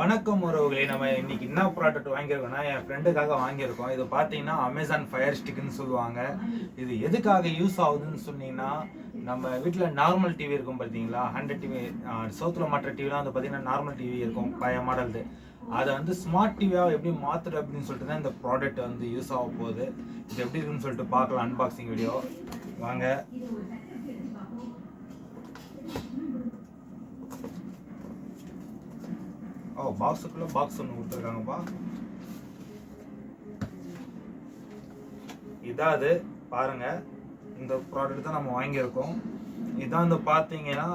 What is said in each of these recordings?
வணக்கம் உறவுகளே. நம்ம இன்னைக்கு என்ன ப்ராடக்ட் வாங்கியிருக்கோம்னா, என் ஃப்ரெண்டுக்காக வாங்கியிருக்கோம். இது பார்த்தீங்கன்னா அமேசான் ஃபயர் ஸ்டிக்னு சொல்லுவாங்க. இது எதுக்காக யூஸ் ஆகுதுன்னு சொன்னீங்கன்னா, நம்ம வீட்டில் நார்மல் டிவி இருக்கும் பார்த்தீங்களா, 100 டிவி, சவுத்தில் மாட்டுற டிவிலாம் வந்து பார்த்தீங்கன்னா நார்மல் டிவி இருக்கும் பழைய மாடல்து. அதை வந்து ஸ்மார்ட் டிவியாக எப்படி மாற்றுறது அப்படின்னு சொல்லிட்டு தான் இந்த ப்ராடக்ட் வந்து யூஸ் ஆக போகுது. இது எப்படி இருக்குன்னு சொல்லிட்டு பார்க்கலாம். அன்பாக்சிங் வீடியோ வாங்க. பாக்ஸுக்குள்ள பாக்ஸ் ஒன்று கொடுத்துருக்காங்கப்பா. இதான் அது பாருங்க. இந்த ப்ராடக்ட் தான் நம்ம வாங்கியிருக்கோம். இதான் வந்து பார்த்தீங்கன்னா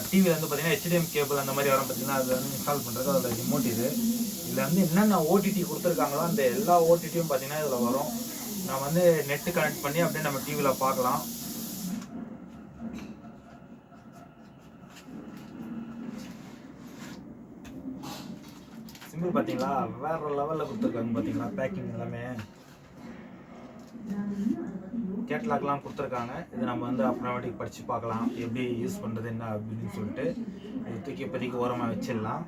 டிவி வந்து பார்த்தீங்கன்னா ஹெச்டிஎம் கேபிள் அந்த மாதிரி வரும் பார்த்தீங்கன்னா, அது வந்து இன்ஸ்டால் பண்ணுறது அதோட ரிமோட் இது. இதில் வந்து என்னென்ன ஓடிடி கொடுத்துருக்காங்களோ அந்த எல்லா ஓடிடியும் பார்த்தீங்கன்னா இதில் வரும். நான் வந்து நெட்டு கனெக்ட் பண்ணி அப்படியே நம்ம டிவியில் பார்க்கலாம். சிம்பிள் பார்த்தீங்களா, வேற லெவலில் கொடுத்துருக்காங்க பார்த்தீங்களா. பேக்கிங் எல்லாமே கேட்லாக்லாம் கொடுத்துருக்காங்க. இது நம்ம வந்து அப்புறமேட்டுக்கு படித்து பார்க்கலாம் எப்படி யூஸ் பண்ணுறது என்ன அப்படின்னு சொல்லிட்டு. இது தூக்கி இப்போதைக்கு ஓரமாக வச்சிடலாம்.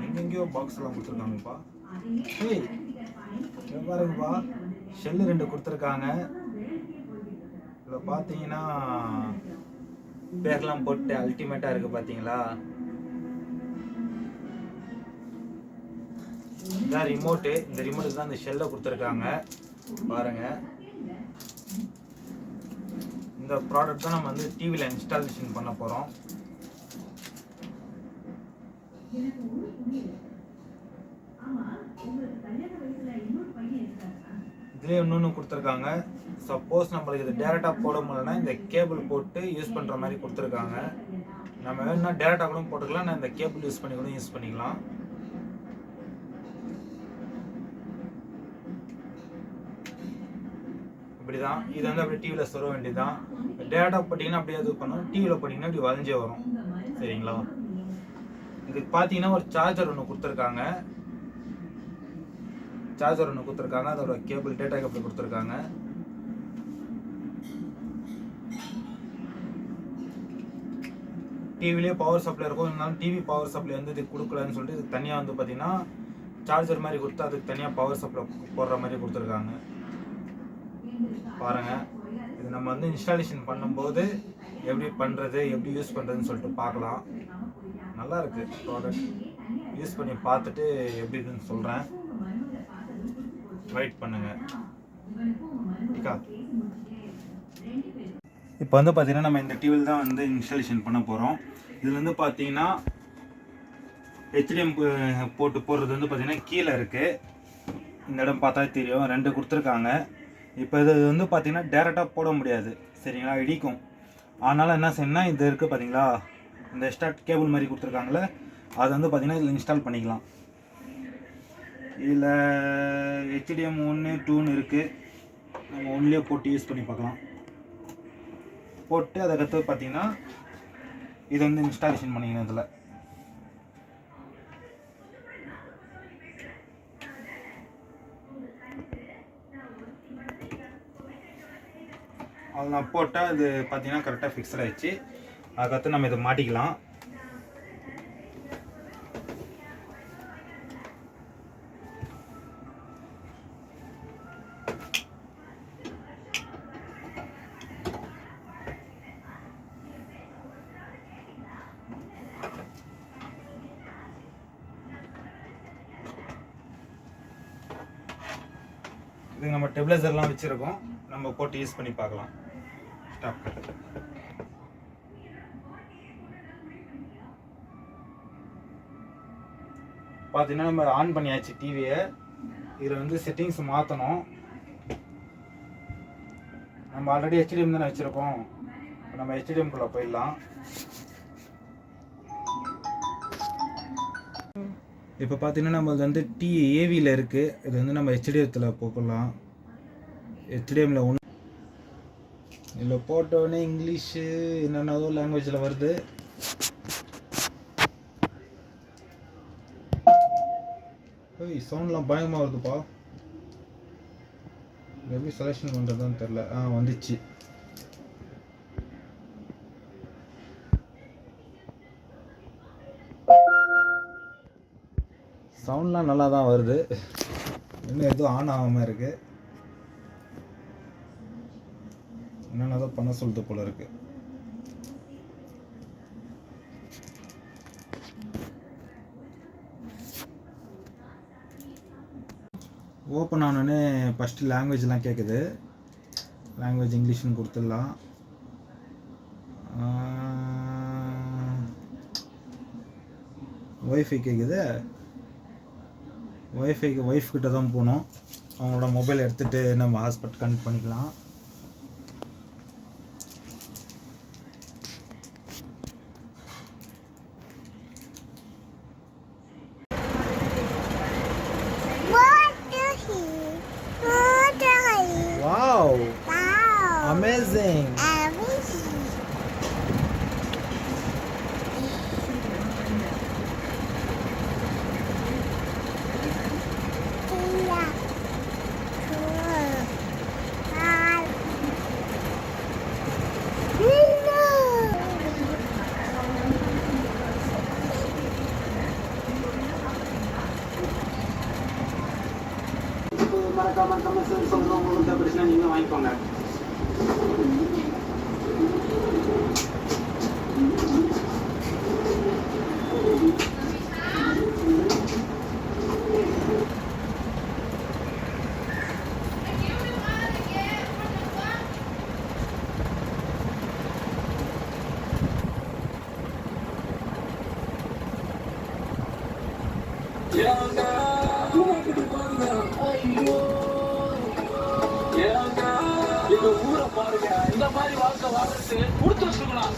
எங்கெங்கேயோ பாக்ஸ் எல்லாம் கொடுத்துருக்காங்கப்பா. பாருங்கப்பா, ஷெல்லு 2 கொடுத்துருக்காங்க. இதில் பார்த்தீங்கன்னா பேர்லாம் போட்டு அல்டிமேட்டாக இருக்குது பார்த்தீங்களா. இதான் ரிமோட்டு. இந்த ரிமோட்டுக்கு தான் இந்த ஷெல்லை கொடுத்துருக்காங்க பாருங்க. இந்த ப்ராடக்ட் தான் நம்ம வந்து டிவியில் இன்ஸ்டாலேஷன் பண்ண போகிறோம். இதுலேயே இன்னொன்று கொடுத்துருக்காங்க. சப்போஸ் நம்மளுக்கு இது டேரெக்டாக போட முடியலன்னா இந்த கேபிள் போட்டு யூஸ் பண்ணுற மாதிரி கொடுத்துருக்காங்க. நம்ம வேணும்னா டேரெக்டாக கூட போட்டுக்கலாம், நான் இந்த கேபிள் யூஸ் பண்ணி கூட யூஸ் பண்ணிக்கலாம். இப்படிதான் இது வந்து அப்படியே டிவியில் சொல்ல வேண்டியதுதான். டேரெக்டாக போட்டிங்கன்னா அப்படியே இது பண்ணும், டிவியில் போட்டிங்கன்னா இப்படி வளைஞ்சே வரும். சரிங்களா. இதுக்கு பார்த்தீங்கன்னா ஒரு சார்ஜர் ஒன்று கொடுத்துருக்காங்க. அதோட கேபிள் டேட்டா கேபிள் கொடுத்துருக்காங்க. டிவிலேயே பவர் சப்ளை இருக்கும். இருந்தாலும் டிவி பவர் சப்ளை வந்து இது கொடுக்கலன்னு சொல்லிட்டு இதுக்கு தனியாக வந்து பார்த்தீங்கன்னா சார்ஜர் மாதிரி கொடுத்து அதுக்கு தனியாக பவர் சப்ளை போடுற மாதிரி கொடுத்துருக்காங்க பாருங்க. இது நம்ம வந்து இன்ஸ்டாலேஷன் பண்ணும்போது எப்படி பண்ணுறது எப்படி யூஸ் பண்ணுறதுன்னு சொல்லிட்டு பார்க்கலாம். நல்லா இருக்குது ப்ராடக்ட். யூஸ் பண்ணி பார்த்துட்டு எப்படி இருக்குன்னு சொல்கிறேன். வெயிட் பண்ணுங்க. இப்போ வந்து பார்த்தீங்கன்னா நம்ம இந்த டிவியில் தான் வந்து இன்ஸ்டாலேஷன் பண்ண போகிறோம். இதில் வந்து பார்த்தீங்கன்னா ஹெச்டிஎம் போட்டு போடுறது வந்து பார்த்தீங்கன்னா கீழே இருக்குது. இந்த இடம் பார்த்தா தெரியும், 2 கொடுத்துருக்காங்க. இப்போ இது வந்து பார்த்தீங்கன்னா டேரெக்டாக போட முடியாது. சரிங்களா, இடிக்கும். அதனால் என்ன செய்யணும்னா இது இருக்குது பார்த்தீங்களா, இந்த எக்ஸ்ட்ரா கேபிள் மாதிரி கொடுத்துருக்காங்களே, அதை வந்து பார்த்தீங்கன்னா இதில் இன்ஸ்டால் பண்ணிக்கலாம். இதில் ஹெச்டிஎம் 1, 2ன்னு இருக்குது. நம்ம ஒன்லேயே போட்டு யூஸ் பண்ணி பார்க்கலாம். போட்டு அதை கற்று பார்த்தீங்கன்னா இதை வந்து இன்ஸ்டாலேஷன் பண்ணிக்கணும். இதில் அது நான் போட்டால் இது பார்த்தீங்கன்னா கரெக்டாக ஃபிக்ஸட் ஆகிடுச்சு. அதுக்கடுத்து நம்ம இதை மாட்டிக்கலாம். இது நம்ம டெப்லைசர்லாம் வச்சுருக்கோம், நம்ம போட்டு யூஸ் பண்ணி பார்க்கலாம். ஸ்டாப். பார்த்தீங்கன்னா நம்ம ஆன் பண்ணியாச்சு டிவியை. இதில் வந்து செட்டிங்ஸ் மாற்றணும். நம்ம ஆல்ரெடி ஹெச்டிஎம் தானே வச்சுருக்கோம். நம்ம ஹெச்டிஎம்குள்ளே போயிடலாம். இப்போ பார்த்தீங்கன்னா நம்மளுக்கு வந்து ஏவியில் இருக்குது. இது வந்து நம்ம ஹெச்டிஎத்தில் போகலாம். ஹெச்டிஎம்மில் ஒன்று இதில் போட்டோடனே இங்கிலீஷு என்னென்னதோ லாங்குவேஜில் வருது. சவுண்ட்லாம் பயமாக வருதுப்பா. எப்படி செலெக்ஷன் பண்ணுறதுன்னு தெரில. வந்துச்சு. சவுண்ட்லாம் நல்லா தான் வருது, இன்னும் எதுவும் ஆன் ஆகாமல் இருக்குது. என்னென்ன தான் பண்ண சொல்லுது போல இருக்குது. ஓப்பன் ஆனோடனே ஃபஸ்ட்டு லாங்குவேஜ்லாம் கேட்குது. லாங்குவேஜ் இங்கிலீஷ்னு கொடுத்துடலாம். ஒய்ஃபை கேட்குது. ஒய்ஃபைக்கு ஒய்ஃப் கிட்ட தான் போகணும். அவங்களோட மொபைல் எடுத்துகிட்டு நம்ம ஹாஸ்பிட்டல் கனெக்ட் பண்ணிக்கலாம். Wow! Amazing! மறக்காம கமெண்ட்ஸ் சொல்லுங்க. உங்களுக்கு பிரச்சனை நீங்க வாங்கிக்கோங்க. இந்த ஊரை பாருங்க, இந்த மாதிரி வாழ்க்கை வாழ்றது கொடுத்து வச்சுக்கலாம்.